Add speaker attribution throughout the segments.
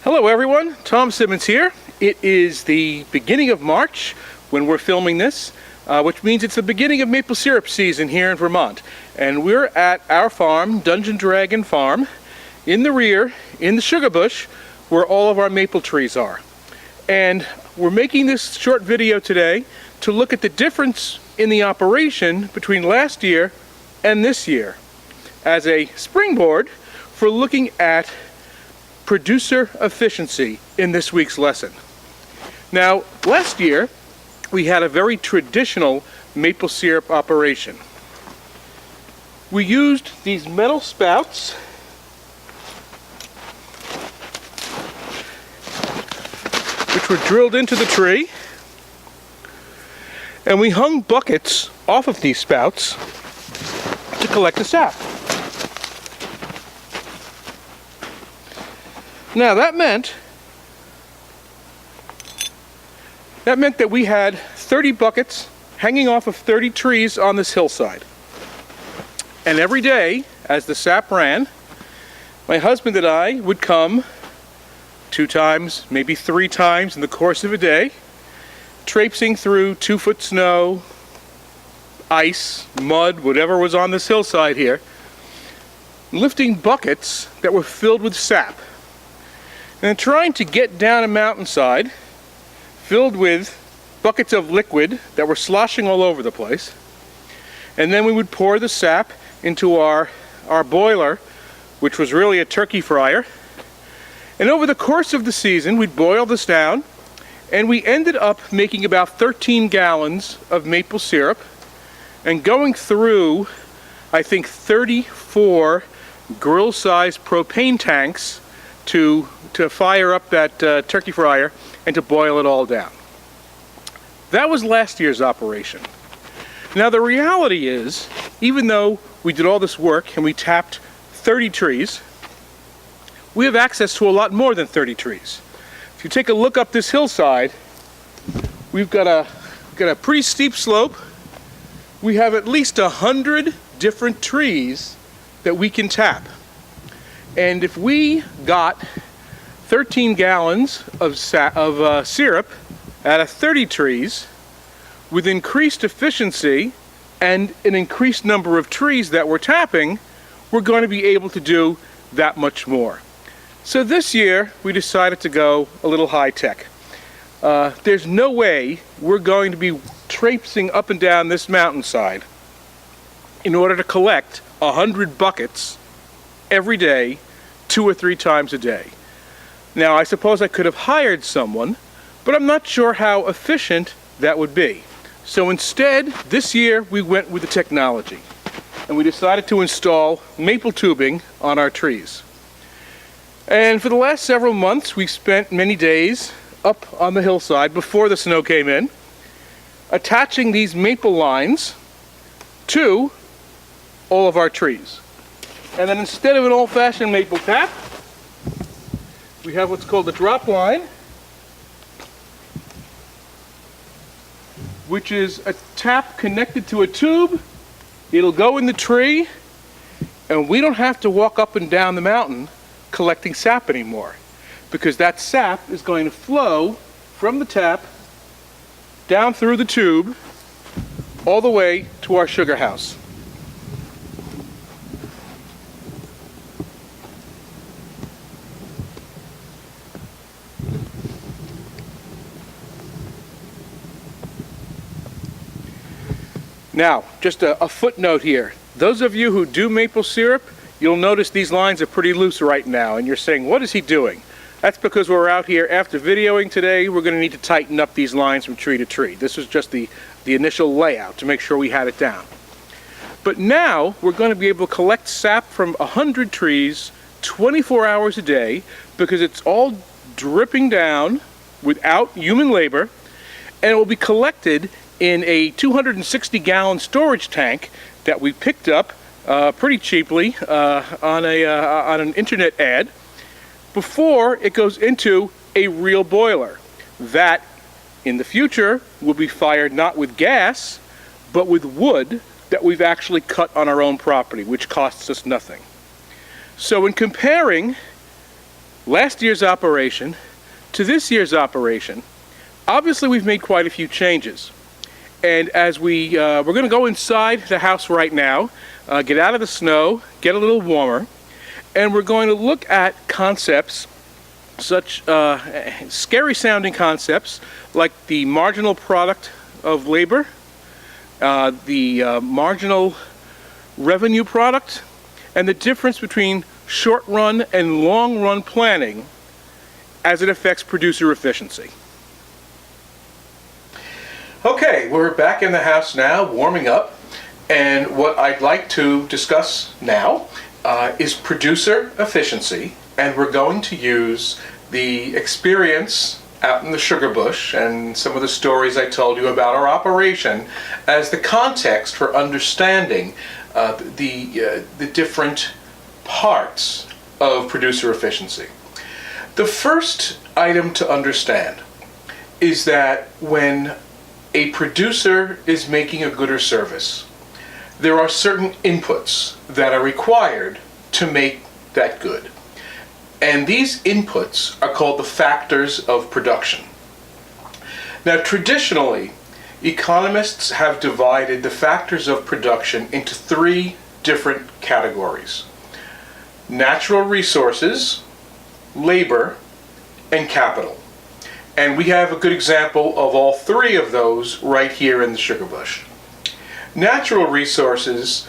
Speaker 1: Hello everyone, Tom Simmons here. It is the beginning of March when we're filming this, which means it's the beginning of maple syrup season here in Vermont. And we're at our farm, Dungeon Dragon Farm, in the rear, in the sugar bush, where all of our maple trees are. And we're making this short video today to look at the difference in the operation between last year and this year as a springboard for looking at producer efficiency in this week's lesson. Now, last year we had a very traditional maple syrup operation. We used these metal spouts which were drilled into the tree, and we hung buckets off of these spouts to collect the sap. Now that meant that we had 30 buckets hanging off of 30 trees on this hillside. And every day, as the sap ran, my husband and I would come 2 times, maybe 3 times in the course of a day, traipsing through 2-foot snow, ice, mud, whatever was on this hillside here, lifting buckets that were filled with sap. And trying to get down a mountainside filled with buckets of liquid that were sloshing all over the place. And then we would pour the sap into our boiler, which was really a turkey fryer. And over the course of the season, we'd boil this down, and we ended up making about 13 gallons of maple syrup and going through, I think, 34 grill-sized propane tanks to fire up that turkey fryer and to boil it all down. That was last year's operation. Now the reality is, even though we did all this work and we tapped 30 trees, we have access to a lot more than 30 trees. If you take a look up this hillside, we've got a pretty steep slope. We have at least 100 different trees that we can tap. And if we got 13 gallons of syrup out of 30 trees with increased efficiency and an increased number of trees that we're tapping, we're going to be able to do that much more. So this year we decided to go a little high tech. There's no way we're going to be traipsing up and down this mountainside in order to collect 100 buckets every day, 2 or 3 times a day. Now, I suppose I could have hired someone, but I'm not sure how efficient that would be. So instead, this year we went with the technology, and we decided to install maple tubing on our trees. And for the last several months, we spent many days up on the hillside before the snow came in, attaching these maple lines to all of our trees. And then instead of an old-fashioned maple tap, we have what's called a drop line, which is a tap connected to a tube. It'll go in the tree, and we don't have to walk up and down the mountain collecting sap anymore, because that sap is going to flow from the tap down through the tube all the way to our sugar house. Now, just a footnote here. Those of you who do maple syrup, you'll notice these lines are pretty loose right now, and you're saying, what is he doing? That's because we're out here after videoing today. We're going to need to tighten up these lines from tree to tree. This was just the initial layout to make sure we had it down. But now we're going to be able to collect sap from 100 trees 24 hours a day, because it's all dripping down without human labor, and it will be collected in a 260-gallon storage tank that we picked up pretty cheaply on an internet ad before it goes into a real boiler that in the future will be fired not with gas but with wood that we've actually cut on our own property, which costs us nothing. So in comparing last year's operation to this year's operation, obviously we've made quite a few changes. And as we're going to go inside the house right now, get out of the snow, get a little warmer, and we're going to look at concepts, such scary sounding concepts like the marginal product of labor, the marginal revenue product, and the difference between short run and long run planning as it affects producer efficiency. Okay, we're back in the house now, warming up, and what I'd like to discuss now is producer efficiency, and we're going to use the experience out in the sugarbush and some of the stories I told you about our operation as the context for understanding the different parts of producer efficiency. The first item to understand is that when a producer is making a good or service, there are certain inputs that are required to make that good. And these inputs are called the factors of production. Now, traditionally, economists have divided the factors of production into three different categories: natural resources, labor, and capital. And we have a good example of all three of those right here in the sugarbush. Natural resources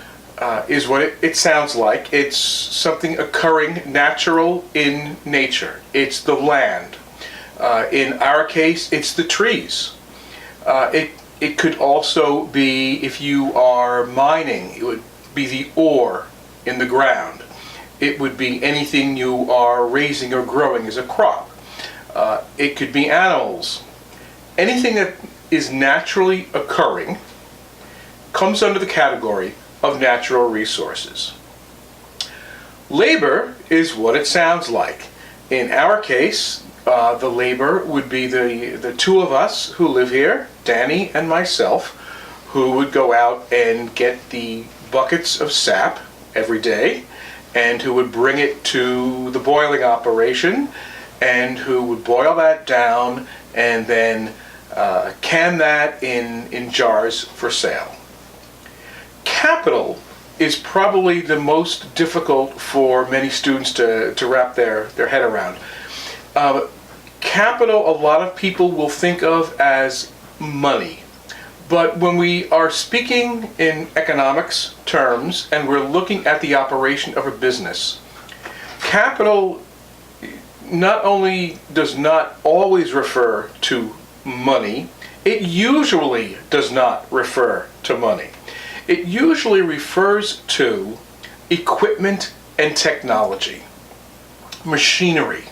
Speaker 1: is what it sounds like. It's something occurring natural in nature. It's the land. In our case, it's the trees. It could also be, if you are mining, it would be the ore in the ground. It would be anything you are raising or growing as a crop. It could be animals. Anything that is naturally occurring comes under the category of natural resources. Labor is what it sounds like. In our case, the labor would be the two of us who live here, Danny and myself, who would go out and get the buckets of sap every day, and who would bring it to the boiling operation, and who would boil that down and then can that in jars for sale. Capital is probably the most difficult for many students to wrap their head around. Capital, a lot of people will think of as money. But when we are speaking in economics terms and we're looking at the operation of a business, capital not only does not always refer to money, it usually does not refer to money. It usually refers to equipment and technology, machinery.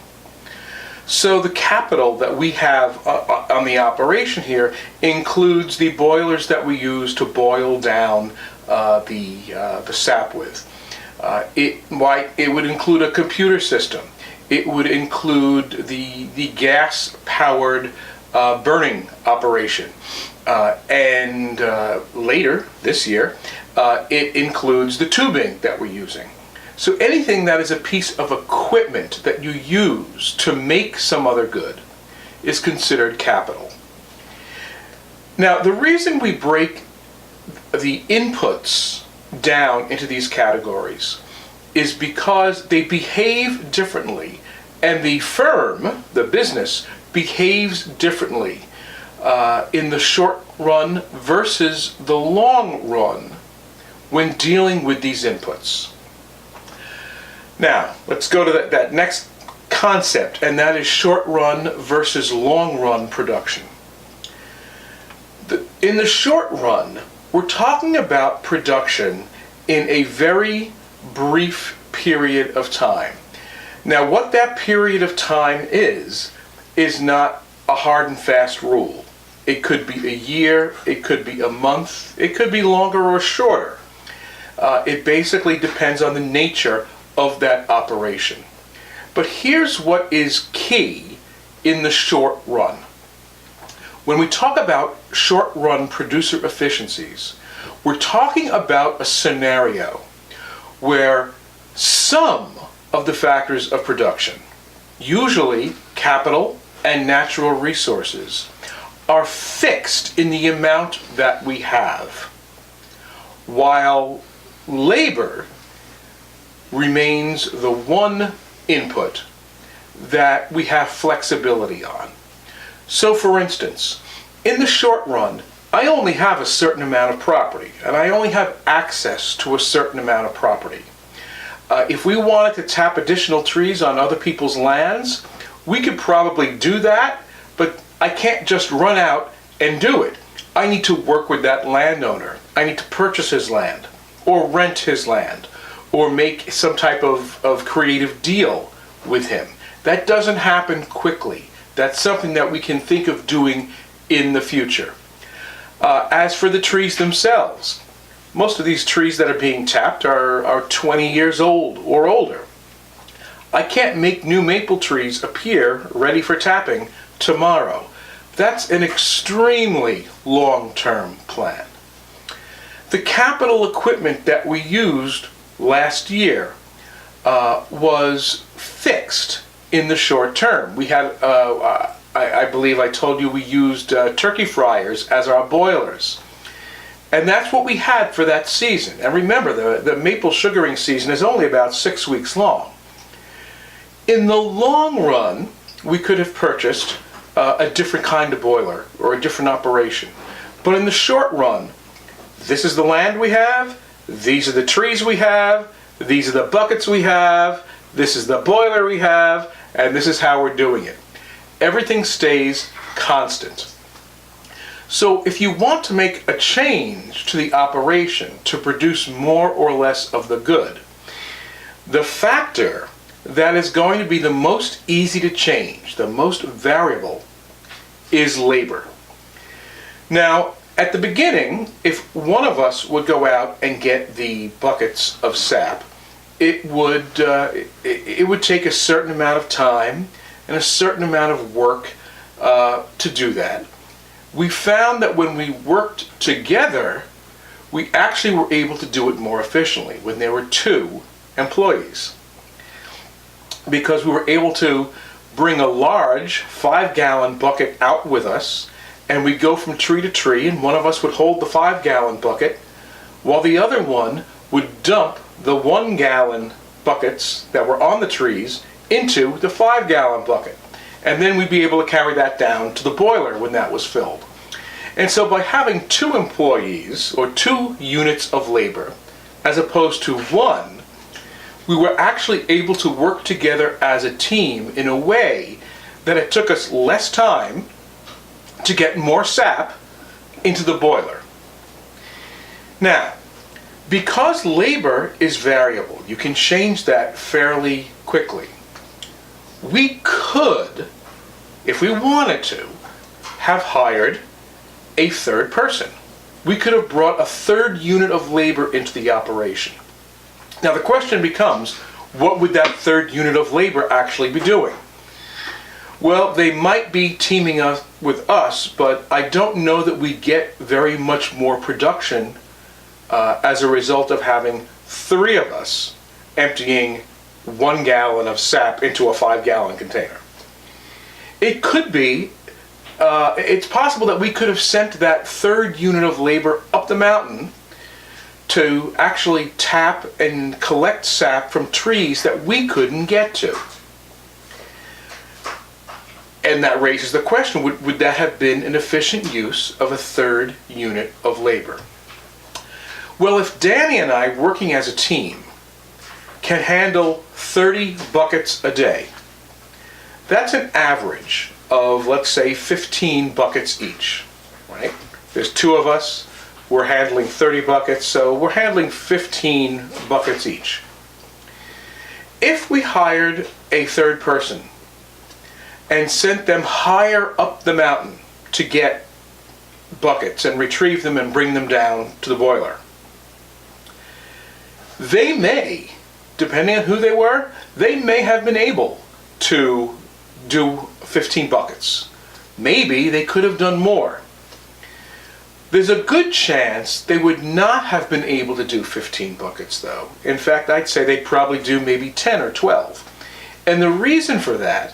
Speaker 1: So the capital that we have on the operation here includes the boilers that we use to boil down the sap with. It would include a computer system. It would include the gas-powered burning operation. And later, this year, it includes the tubing that we're using. So anything that is a piece of equipment that you use to make some other good is considered capital. Now, the reason we break the inputs down into these categories is because they behave differently, and the firm, the business, behaves differently in the short run versus the long run when dealing with these inputs. Now, let's go to that next concept, and that is short run versus long run production. In the short run, we're talking about production in a very brief period of time. Now, what that period of time is not a hard and fast rule. It could be a year, it could be a month, it could be longer or shorter. It basically depends on the nature of that operation. But here's what is key in the short run. When we talk about short run producer efficiencies, we're talking about a scenario where some of the factors of production, Usually, capital and natural resources are fixed in the amount that we have, while labor remains the one input that we have flexibility on. So for instance, in the short run, I only have a certain amount of property, and I only have access to a certain amount of property. If we wanted to tap additional trees on other people's lands, we could probably do that, but I can't just run out and do it. I need to work with that landowner. I need to purchase his land, or rent his land, or make some type of creative deal with him. That doesn't happen quickly. That's something that we can think of doing in the future. As for the trees themselves, most of these trees that are being tapped are 20 years old or older. I can't make new maple trees appear ready for tapping tomorrow. That's an extremely long-term plan. The capital equipment that we used last year was fixed in the short term. We had, I believe I told you we used turkey fryers as our boilers. And that's what we had for that season. And remember, the maple sugaring season is only about 6 weeks long. In the long run, we could have purchased a different kind of boiler or a different operation. But in the short run, this is the land we have, these are the trees we have, these are the buckets we have, this is the boiler we have, and this is how we're doing it. Everything stays constant. So if you want to make a change to the operation to produce more or less of the good, the factor that is going to be the most easy to change, the most variable, is labor. Now, at the beginning, if one of us would go out and get the buckets of sap, it would take a certain amount of time and a certain amount of work to do that. We found that when we worked together, we actually were able to do it more efficiently when there were 2 employees, because we were able to bring a large 5-gallon bucket out with us, and we'd go from tree to tree, and one of us would hold the 5-gallon bucket while the other one would dump the 1-gallon buckets that were on the trees into the 5-gallon bucket. And then we'd be able to carry that down to the boiler when that was filled. And so by having 2 employees, or 2 units of labor, as opposed to 1, we were actually able to work together as a team in a way that it took us less time to get more sap into the boiler. Now, because labor is variable, you can change that fairly quickly. We could, if we wanted to, have hired a 3rd person. We could have brought a 3rd unit of labor into the operation. Now the question becomes, what would that 3rd unit of labor actually be doing? Well, they might be teaming up with us, but I don't know that we get very much more production as a result of having 3 of us emptying 1 gallon of sap into a 5-gallon container. It could be, it's possible that we could have sent that 3rd unit of labor up the mountain to actually tap and collect sap from trees that we couldn't get to. And that raises the question, would that have been an efficient use of a 3rd unit of labor? Well, if Danny and I, working as a team, can handle 30 buckets a day, that's an average of, let's say, 15 buckets each, right? There's 2 of us, we're handling 30 buckets, so we're handling 15 buckets each. If we hired a 3rd person and sent them higher up the mountain to get buckets and retrieve them and bring them down to the boiler, they may, depending on who they were, they may have been able to do 15 buckets. Maybe they could have done more. There's a good chance they would not have been able to do 15 buckets though. In fact, I'd say they'd probably do maybe 10 or 12. And the reason for that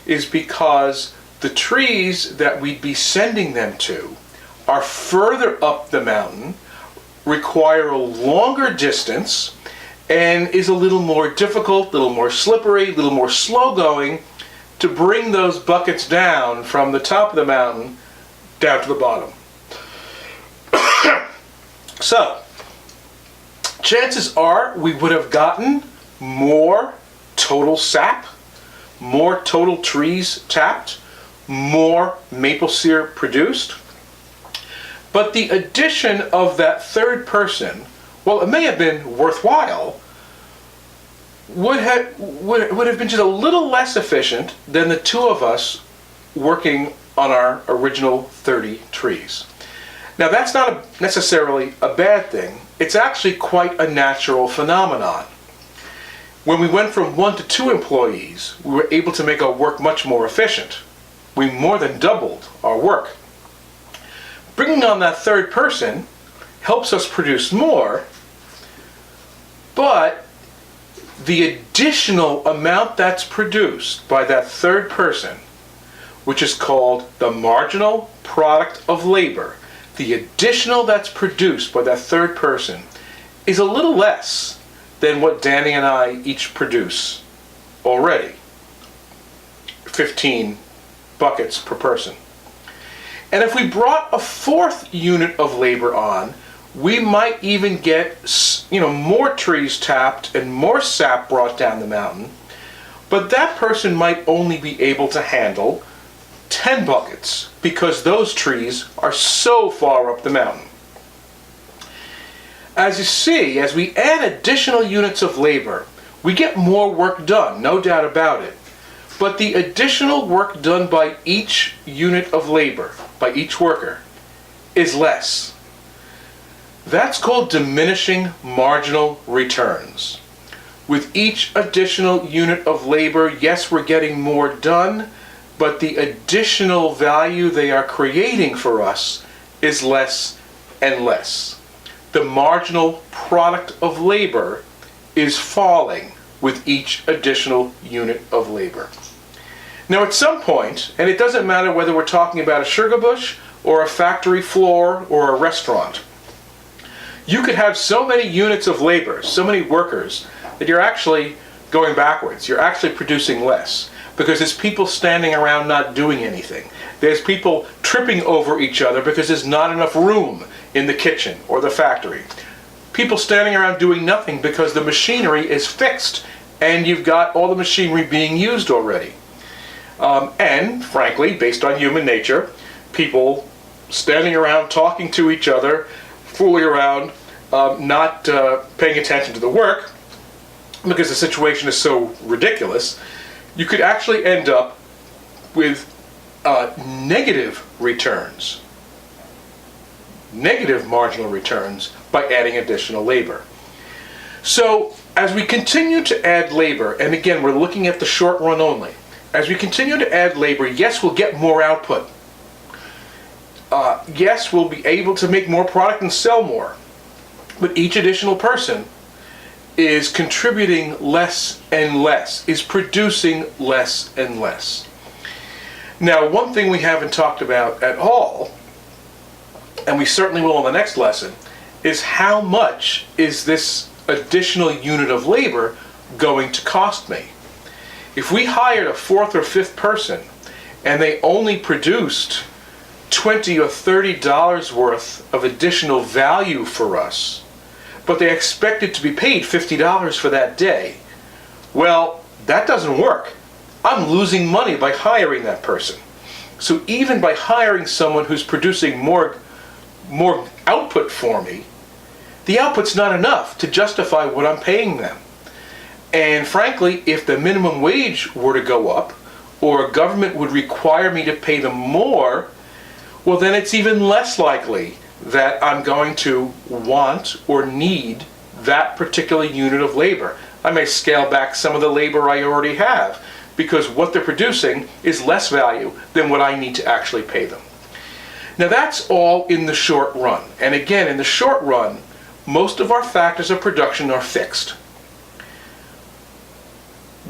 Speaker 1: is because the trees that we'd be sending them to are further up the mountain, require a longer distance, and is a little more difficult, a little more slippery, a little more slow going to bring those buckets down from the top of the mountain down to the bottom. So, chances are we would have gotten more total sap, more total trees tapped, more maple syrup produced. But the addition of that third person, well, it may have been worthwhile, would have been just a little less efficient than the two of us working on our original 30 trees. Now, that's not necessarily a bad thing. It's actually quite a natural phenomenon. When we went from 1 to 2 employees, we were able to make our work much more efficient. We more than doubled our work. Bringing on that third person helps us produce more, but the additional amount that's produced by that third person, which is called the marginal product of labor, the additional that's produced by that third person is a little less than what Danny and I each produce already. 15 buckets per person. And if we brought a fourth unit of labor on, we might even get, more trees tapped and more sap brought down the mountain, but that person might only be able to handle 10 buckets because those trees are so far up the mountain. As you see, as we add additional units of labor, we get more work done, no doubt about it. But the additional work done by each unit of labor, by each worker, is less. That's called diminishing marginal returns. With each additional unit of labor, yes, we're getting more done, but the additional value they are creating for us is less and less. The marginal product of labor is falling with each additional unit of labor. Now, at some point, and it doesn't matter whether we're talking about a sugarbush or a factory floor or a restaurant, you could have so many units of labor, so many workers, that you're actually going backwards. You're actually producing less because there's people standing around not doing anything. There's people tripping over each other because there's not enough room in the kitchen or the factory. People standing around doing nothing because the machinery is fixed and you've got all the machinery being used already. And frankly, based on human nature, people standing around talking to each other, fooling around, not paying attention to the work because the situation is so ridiculous, you could actually end up with negative returns, negative marginal returns by adding additional labor. So as we continue to add labor, and again, we're looking at the short run only, as we continue to add labor, yes, we'll get more output. Yes, we'll be able to make more product and sell more. But each additional person is contributing less and less, is producing less and less. Now, one thing we haven't talked about at all, and we certainly will in the next lesson, is how much is this additional unit of labor going to cost me? If we hired a fourth or fifth person and they only produced $20 or $30 worth of additional value for us, but they expected to be paid $50 for that day, well, that doesn't work. I'm losing money by hiring that person. So even by hiring someone who's producing more output for me, the output's not enough to justify what I'm paying them. And frankly, if the minimum wage were to go up, or a government would require me to pay them more, well, then it's even less likely that I'm going to want or need that particular unit of labor. I may scale back some of the labor I already have because what they're producing is less value than what I need to actually pay them. Now that's all in the short run. And again, in the short run, most of our factors of production are fixed.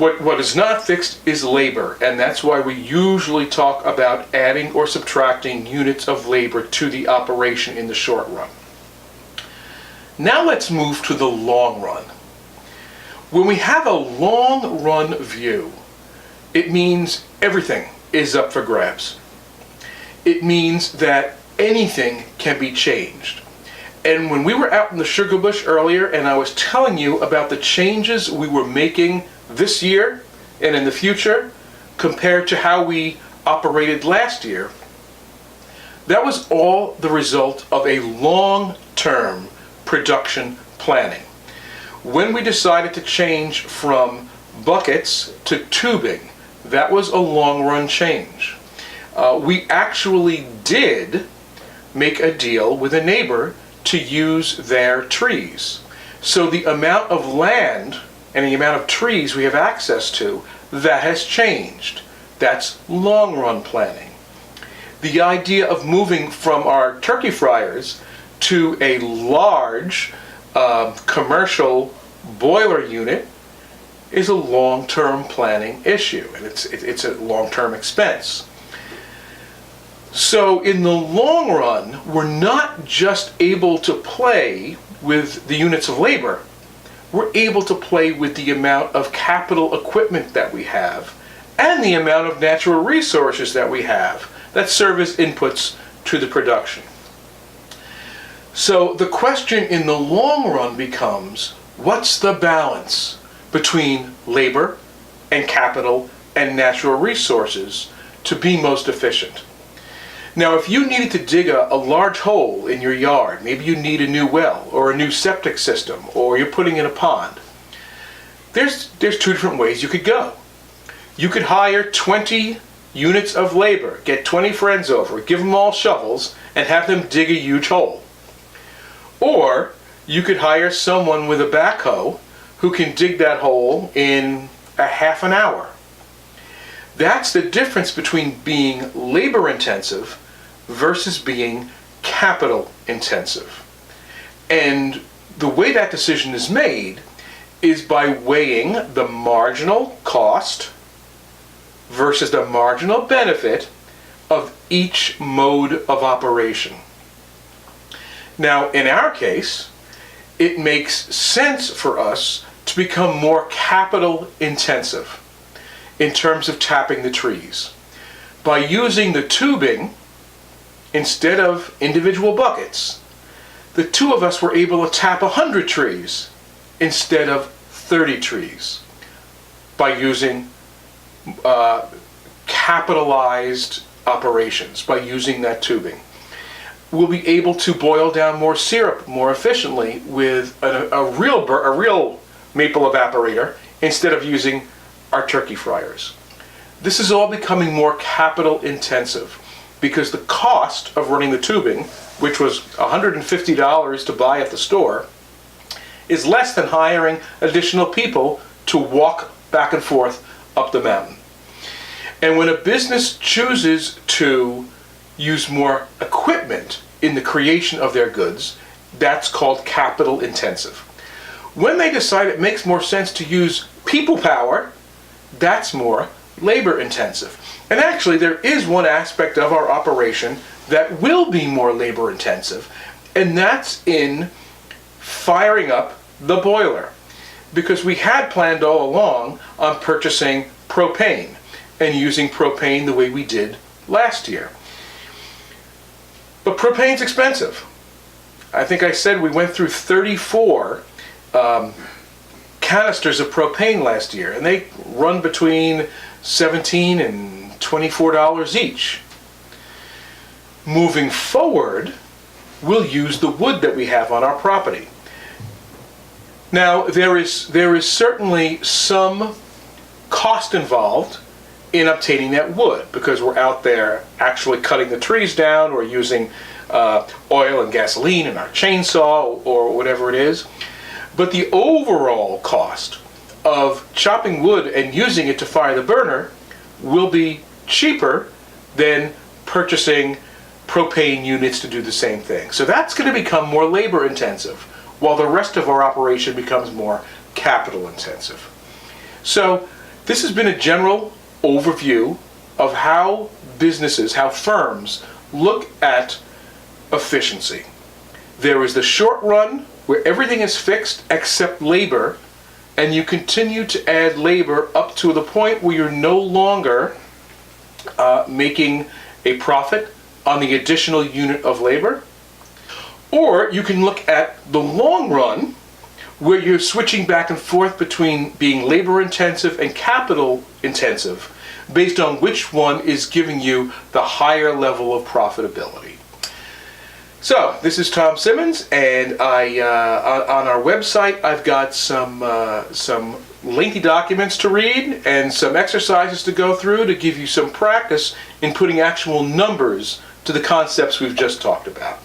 Speaker 1: What is not fixed is labor, and that's why we usually talk about adding or subtracting units of labor to the operation in the short run. Now let's move to the long run. When we have a long run view, it means everything is up for grabs. It means that anything can be changed. And when we were out in the sugar bush earlier and I was telling you about the changes we were making this year and in the future compared to how we operated last year, that was all the result of a long-term production planning. When we decided to change from buckets to tubing, that was a long-run change. We actually did make a deal with a neighbor to use their trees. So the amount of land and the amount of trees we have access to, that has changed. That's long-run planning. The idea of moving from our turkey fryers to a large commercial boiler unit is a long-term planning issue, and it's a long-term expense. So in the long run, we're not just able to play with the units of labor, we're able to play with the amount of capital equipment that we have and the amount of natural resources that we have that serve as inputs to the production. So the question in the long run becomes, what's the balance between labor and capital and natural resources to be most efficient? Now, if you needed to dig a large hole in your yard, maybe you need a new well or a new septic system, or you're putting in a pond, there's two different ways you could go. You could hire 20 units of labor, get 20 friends over, give them all shovels, and have them dig a huge hole. Or you could hire someone with a backhoe who can dig that hole in a half an hour. That's the difference between being labor intensive versus being capital intensive. And the way that decision is made is by weighing the marginal cost versus the marginal benefit of each mode of operation. Now, in our case, it makes sense for us to become more capital intensive in terms of tapping the trees. By using the tubing instead of individual buckets, the two of us were able to tap 100 trees instead of 30 trees by using capitalized operations, by using that tubing. We'll be able to boil down more syrup more efficiently with a real maple evaporator instead of using our turkey fryers. This is all becoming more capital intensive because the cost of running the tubing, which was $150 to buy at the store, is less than hiring additional people to walk back and forth up the mountain. And when a business chooses to use more equipment in the creation of their goods, that's called capital intensive. When they decide it makes more sense to use people power, that's more labor intensive. And actually, there is one aspect of our operation that will be more labor intensive, and that's in firing up the boiler. Because we had planned all along on purchasing propane and using propane the way we did last year. But propane's expensive. I think I said we went through 34 canisters of propane last year, and they run between $17 and $24 each. Moving forward, we'll use the wood that we have on our property. Now, there is certainly some cost involved in obtaining that wood because we're out there actually cutting the trees down or using oil and gasoline in our chainsaw or whatever it is. But the overall cost of chopping wood and using it to fire the burner will be cheaper than purchasing propane units to do the same thing. So that's going to become more labor intensive, while the rest of our operation becomes more capital intensive. So This has been a general overview of how businesses, how firms look at efficiency. There is the short run where everything is fixed except labor, and you continue to add labor up to the point where you're no longer making a profit on the additional unit of labor. Or you can look at the long run, where you're switching back and forth between being labor intensive and capital intensive, based on which one is giving you the higher level of profitability. So this is Tom Simmons, and on our website I've got some lengthy documents to read and some exercises to go through to give you some practice in putting actual numbers to the concepts we've just talked about.